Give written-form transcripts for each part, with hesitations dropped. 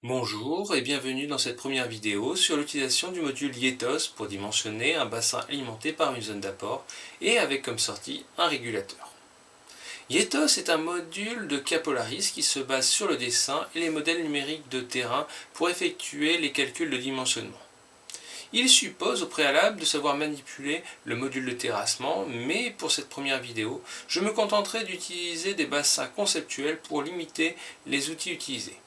Bonjour et bienvenue dans cette première vidéo sur l'utilisation du module YETOS pour dimensionner un bassin alimenté par une zone d'apport et avec comme sortie un régulateur. YETOS est un module de Capolaris qui se base sur le dessin et les modèles numériques de terrain pour effectuer les calculs de dimensionnement. Il suppose au préalable de savoir manipuler le module de terrassement, mais pour cette première vidéo, je me contenterai d'utiliser des bassins conceptuels pour limiter les outils utilisés.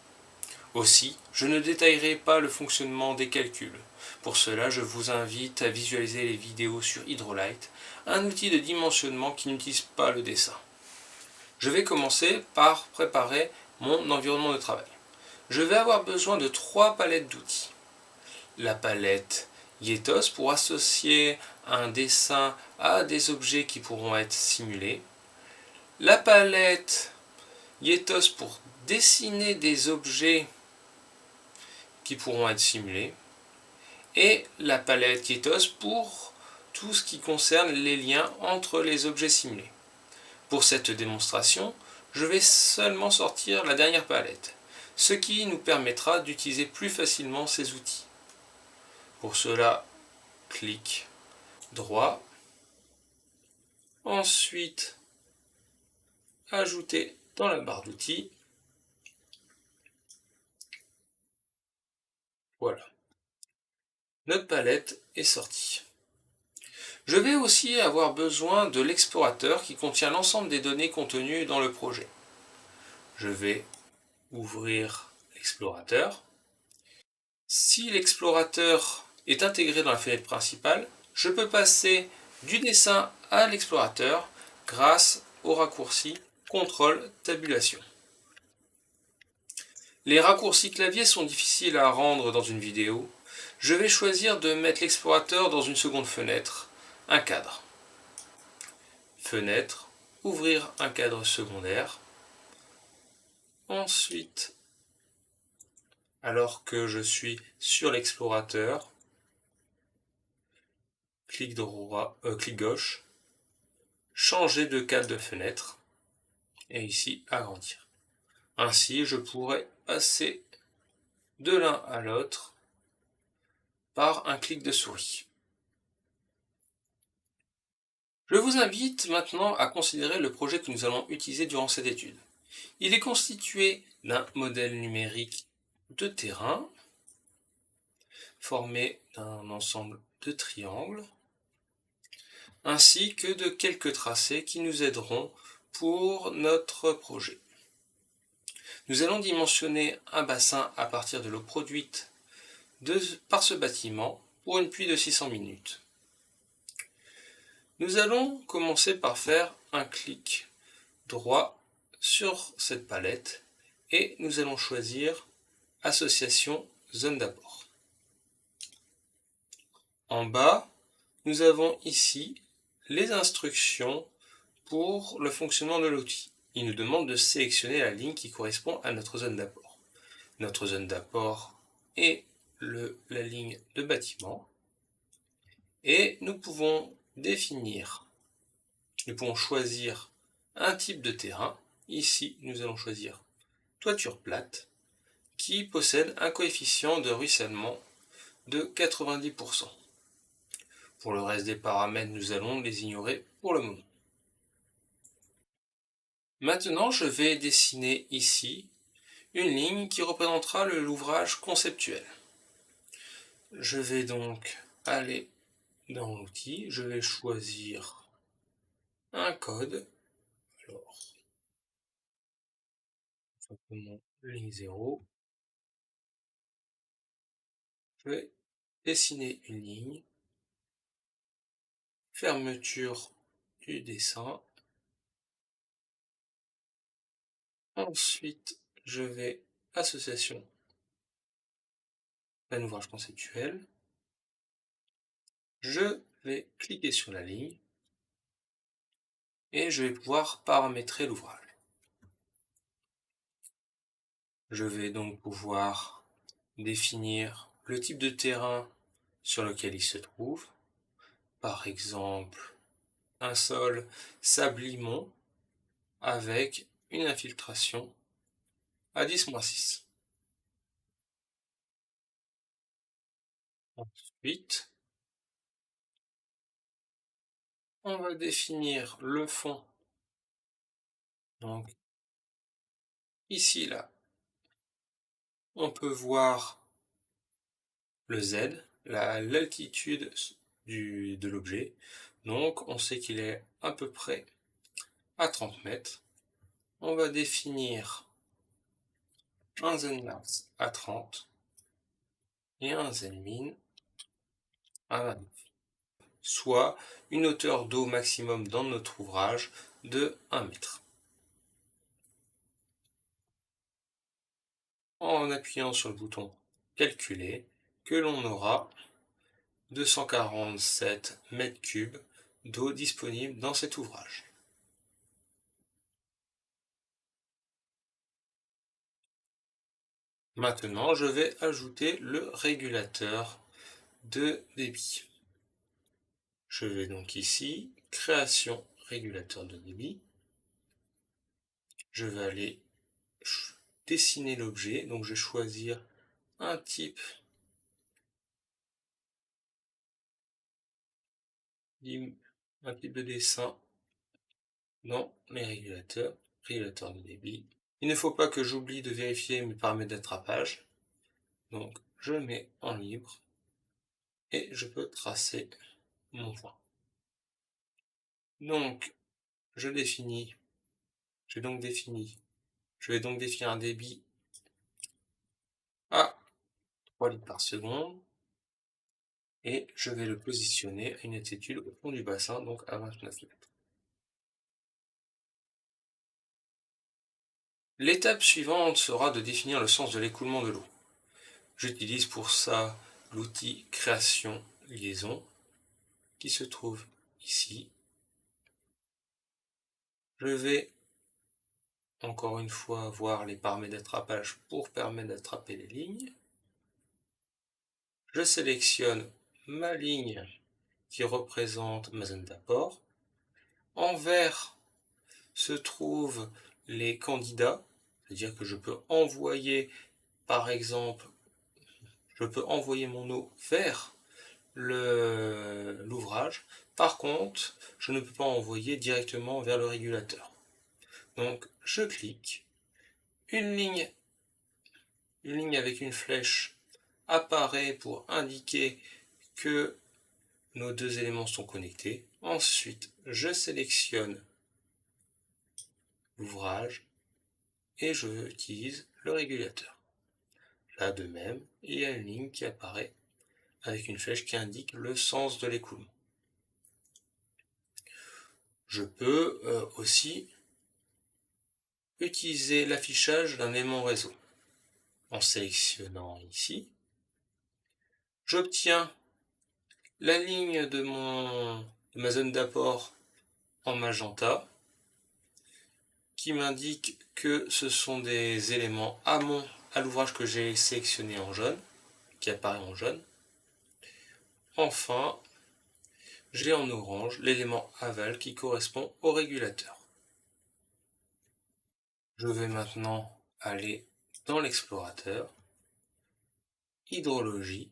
Aussi, je ne détaillerai pas le fonctionnement des calculs. Pour cela, je vous invite à visualiser les vidéos sur Hydrolite, un outil de dimensionnement qui n'utilise pas le dessin. Je vais commencer par préparer mon environnement de travail. Je vais avoir besoin de 3 palettes d'outils. La palette YETOS pour associer un dessin à des objets qui pourront être simulés. La palette YETOS pour dessiner des objets qui pourront être simulés, et la palette YETOS pour tout ce qui concerne les liens entre les objets simulés. Pour cette démonstration, je vais seulement sortir la dernière palette, ce qui nous permettra d'utiliser plus facilement ces outils. Pour cela, clic droit, ensuite ajouter dans la barre d'outils. Voilà, notre palette est sortie. Je vais aussi avoir besoin de l'explorateur qui contient l'ensemble des données contenues dans le projet. Je vais ouvrir l'explorateur. Si l'explorateur est intégré dans la fenêtre principale, je peux passer du dessin à l'explorateur grâce au raccourci CTRL Tabulation. Les raccourcis clavier sont difficiles à rendre dans une vidéo. Je vais choisir de mettre l'explorateur dans une seconde fenêtre, un cadre. Fenêtre, ouvrir un cadre secondaire. Ensuite, alors que je suis sur l'explorateur, clic gauche, changer de cadre de fenêtre, et ici agrandir. Ainsi, je pourrais passer de l'un à l'autre par un clic de souris. Je vous invite maintenant à considérer le projet que nous allons utiliser durant cette étude. Il est constitué d'un modèle numérique de terrain formé d'un ensemble de triangles ainsi que de quelques tracés qui nous aideront pour notre projet. Nous allons dimensionner un bassin à partir de l'eau produite par ce bâtiment pour une pluie de 600 minutes. Nous allons commencer par faire un clic droit sur cette palette et nous allons choisir Association zone d'apport. En bas, nous avons ici les instructions pour le fonctionnement de l'outil. Il nous demande de sélectionner la ligne qui correspond à notre zone d'apport. Notre zone d'apport est la ligne de bâtiment et nous pouvons choisir un type de terrain. Ici, nous allons choisir toiture plate qui possède un coefficient de ruissellement de 90%. Pour le reste des paramètres, nous allons les ignorer pour le moment. Maintenant, je vais dessiner ici une ligne qui représentera l'ouvrage conceptuel. Je vais donc aller dans l'outil, je vais choisir un code, alors simplement ligne 0, je vais dessiner une ligne, fermeture du dessin, ensuite je vais association d'un ouvrage conceptuel, je vais cliquer sur la ligne et je vais pouvoir paramétrer l'ouvrage. Je vais donc pouvoir définir le type de terrain sur lequel il se trouve, par exemple un sol sable-limon avec une infiltration à 10-6. Ensuite, on va définir le fond. Donc ici, là, on peut voir le Z, l'altitude de l'objet. Donc on sait qu'il est à peu près à 30 mètres. On va définir un Zenmax à 30 et un Zenmin à 20, soit une hauteur d'eau maximum dans notre ouvrage de 1 mètre. En appuyant sur le bouton calculer, que l'on aura 247 mètres cubes d'eau disponible dans cet ouvrage. Maintenant, je vais ajouter le régulateur de débit. Je vais donc ici, création régulateur de débit. Je vais aller dessiner l'objet, donc je vais choisir un type de dessin dans les régulateurs de débit. Il ne faut pas que j'oublie de vérifier mes paramètres d'attrapage, donc je mets en libre et je peux tracer mon point. Donc je vais donc définir un débit à 3 litres par seconde et je vais le positionner à une altitude au fond du bassin, donc à 29 mètres. L'étape suivante sera de définir le sens de l'écoulement de l'eau. J'utilise pour ça l'outil création liaison qui se trouve ici. Je vais encore une fois voir les paramètres d'attrapage pour permettre d'attraper les lignes. Je sélectionne ma ligne qui représente ma zone d'apport. En vert se trouvent les candidats, c'est-à-dire que je peux envoyer, par exemple, mon eau vers l'ouvrage. Par contre, je ne peux pas envoyer directement vers le régulateur. Donc, je clique, une ligne avec une flèche apparaît pour indiquer que nos deux éléments sont connectés. Ensuite, je sélectionne l'ouvrage et je utilise le régulateur. Là, de même, il y a une ligne qui apparaît avec une flèche qui indique le sens de l'écoulement. Je peux aussi utiliser l'affichage d'un aimant réseau. En sélectionnant ici, j'obtiens la ligne de ma zone d'apport en magenta qui m'indique que ce sont des éléments amont à l'ouvrage que j'ai sélectionné en jaune, qui apparaît en jaune. Enfin, j'ai en orange l'élément aval qui correspond au régulateur. Je vais maintenant aller dans l'explorateur, hydrologie.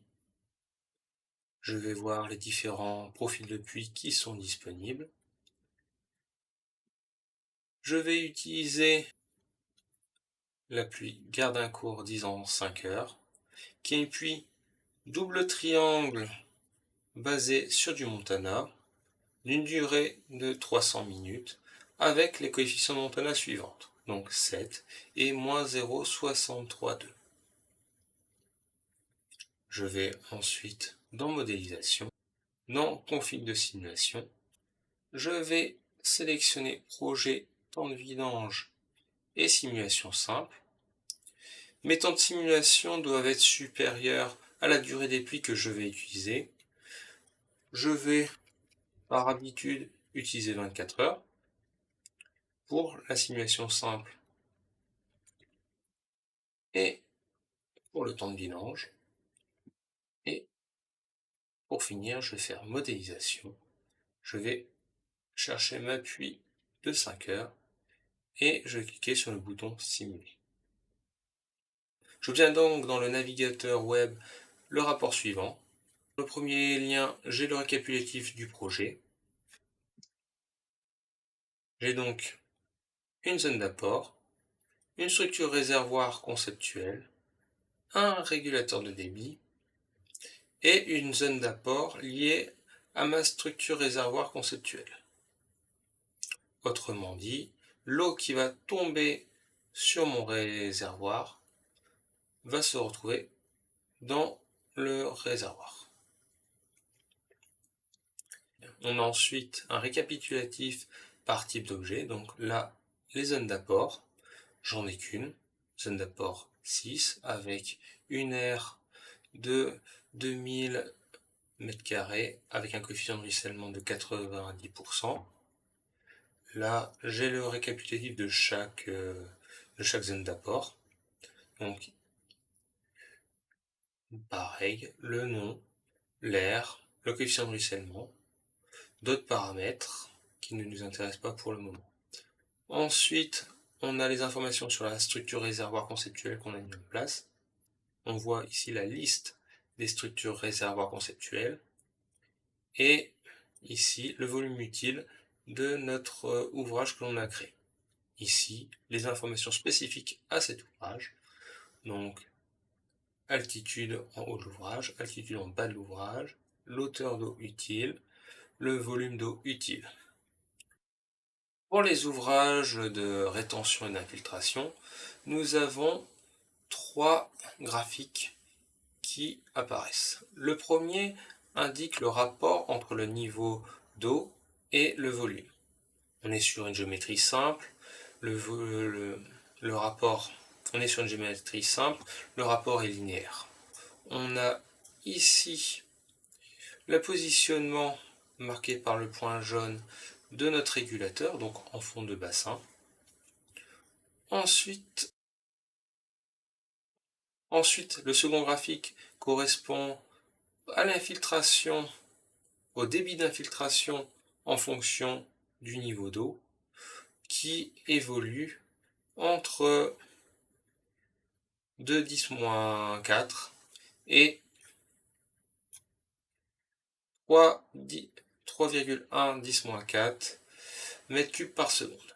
Je vais voir les différents profils de pluie qui sont disponibles. Je vais utiliser la pluie Gardincourt 10 ans 5 heures, qui est une pluie double triangle basée sur du Montana, d'une durée de 300 minutes, avec les coefficients de Montana suivantes, donc 7 et moins 0,632. Je vais ensuite dans modélisation, dans config de simulation, je vais sélectionner projet temps de vidange et simulation simple. Mes temps de simulation doivent être supérieurs à la durée des pluies que je vais utiliser. Je vais, par habitude, utiliser 24 heures pour la simulation simple et pour le temps de vidange. Et pour finir, je vais faire modélisation. Je vais chercher ma pluie de 5 heures et je vais cliquer sur le bouton simuler. J'obtiens donc dans le navigateur web le rapport suivant. Dans le premier lien, j'ai le récapitulatif du projet. J'ai donc une zone d'apport, une structure réservoir conceptuelle, un régulateur de débit et une zone d'apport liée à ma structure réservoir conceptuelle. Autrement dit, l'eau qui va tomber sur mon réservoir va se retrouver dans le réservoir. On a ensuite un récapitulatif par type d'objet. Donc là, les zones d'apport, j'en ai qu'une, zone d'apport 6 avec une aire de 2000 m² avec un coefficient de ruissellement de 90%. Là, j'ai le récapitulatif de chaque zone d'apport. Donc, pareil, le nom, l'aire, le coefficient de ruissellement, d'autres paramètres qui ne nous intéressent pas pour le moment. Ensuite, on a les informations sur la structure réservoir conceptuelle qu'on a mis en place. On voit ici la liste des structures réservoirs conceptuelles et ici le volume utile de notre ouvrage que l'on a créé. Ici, les informations spécifiques à cet ouvrage, donc altitude en haut de l'ouvrage, altitude en bas de l'ouvrage, l'hauteur d'eau utile, le volume d'eau utile. Pour les ouvrages de rétention et d'infiltration, nous avons trois graphiques qui apparaissent. Le premier indique le rapport entre le niveau d'eau et le volume. On est sur une géométrie simple, le rapport, on est sur une géométrie simple, le rapport est linéaire. On a ici le positionnement marqué par le point jaune de notre régulateur, donc en fond de bassin. Ensuite, le second graphique correspond à l'infiltration, au débit d'infiltration en fonction du niveau d'eau, qui évolue entre 2-10-4 et 3,1-10-4 mètres cubes par seconde.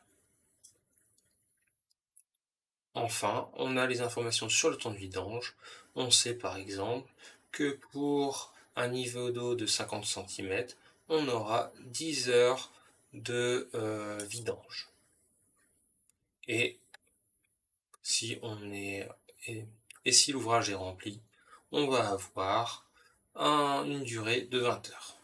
Enfin, on a les informations sur le temps de vidange. On sait par exemple que pour un niveau d'eau de 50 cm, on aura 10 heures de vidange. Et si l'ouvrage est rempli, on va avoir une durée de 20 heures.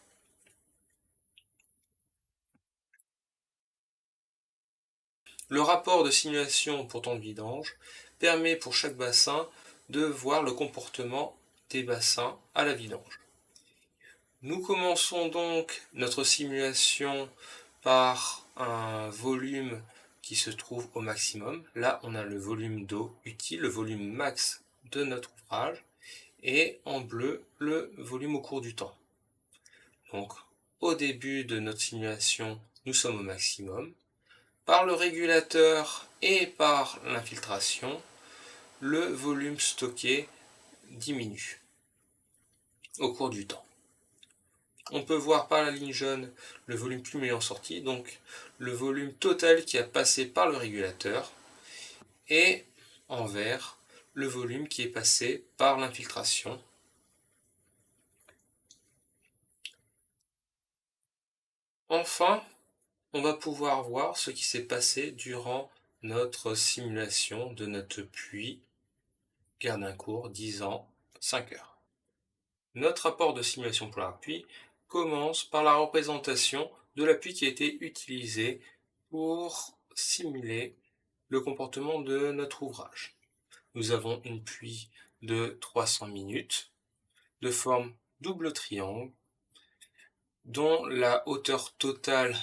Le rapport de simulation pour temps de vidange permet pour chaque bassin de voir le comportement des bassins à la vidange. Nous commençons donc notre simulation par un volume qui se trouve au maximum. Là, on a le volume d'eau utile, le volume max de notre ouvrage, et en bleu, le volume au cours du temps. Donc, au début de notre simulation, nous sommes au maximum. Par le régulateur et par l'infiltration, le volume stocké diminue au cours du temps. On peut voir par la ligne jaune le volume cumulé en sortie, donc le volume total qui a passé par le régulateur, et en vert, le volume qui est passé par l'infiltration. Enfin, on va pouvoir voir ce qui s'est passé durant notre simulation de notre puits Gerdincourt 10 ans, 5 heures. Notre rapport de simulation pour la puits commence par la représentation de la puits qui a été utilisée pour simuler le comportement de notre ouvrage. Nous avons une puits de 300 minutes, de forme double triangle, dont la hauteur totale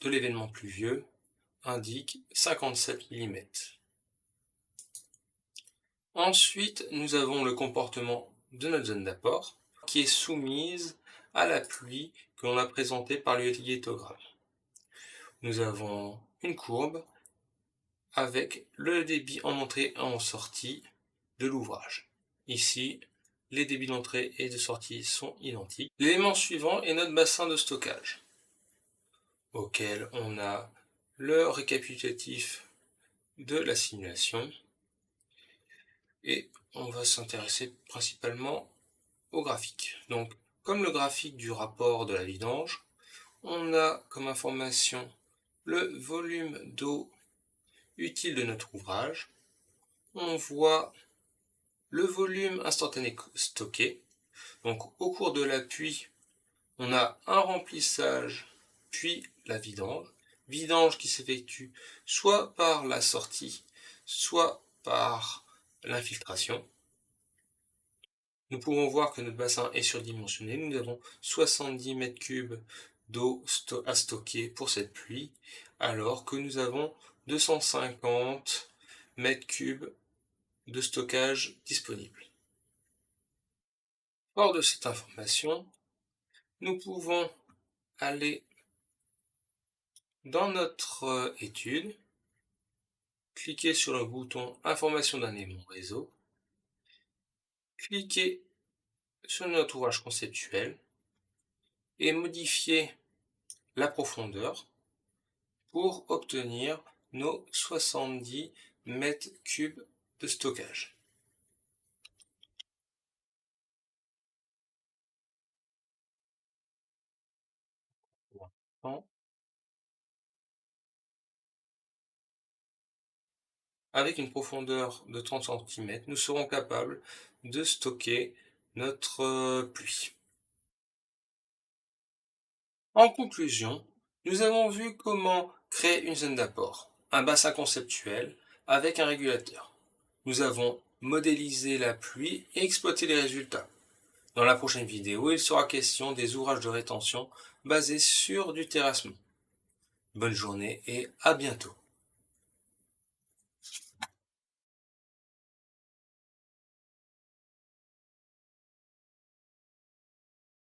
de l'événement pluvieux indique 57 mm. Ensuite, nous avons le comportement de notre zone d'apport, qui est soumise à la pluie que l'on a présentée par le lignétogramme. Nous avons une courbe avec le débit en entrée et en sortie de l'ouvrage. Ici, les débits d'entrée et de sortie sont identiques. L'élément suivant est notre bassin de stockage, auquel on a le récapitulatif de la simulation, et on va s'intéresser principalement au graphique. Donc, comme le graphique du rapport de la vidange, on a comme information le volume d'eau utile de notre ouvrage. On voit le volume instantané stocké. Donc, au cours de la pluie, on a un remplissage, puis la vidange. Vidange qui s'effectue soit par la sortie, soit par l'infiltration. Nous pouvons voir que notre bassin est surdimensionné. Nous avons 70 mètres cubes d'eau à stocker pour cette pluie, alors que nous avons 250 mètres cubes de stockage disponible. Hors de cette information, nous pouvons aller dans notre étude, cliquer sur le bouton Information d'un élément réseau, cliquer sur notre ouvrage conceptuel et modifier la profondeur pour obtenir nos 70 mètres cubes de stockage. Avec une profondeur de 30 cm, nous serons capables de stocker notre pluie. En conclusion, nous avons vu comment créer une zone d'apport, un bassin conceptuel avec un régulateur. Nous avons modélisé la pluie et exploité les résultats. Dans la prochaine vidéo, il sera question des ouvrages de rétention basés sur du terrassement. Bonne journée et à bientôt.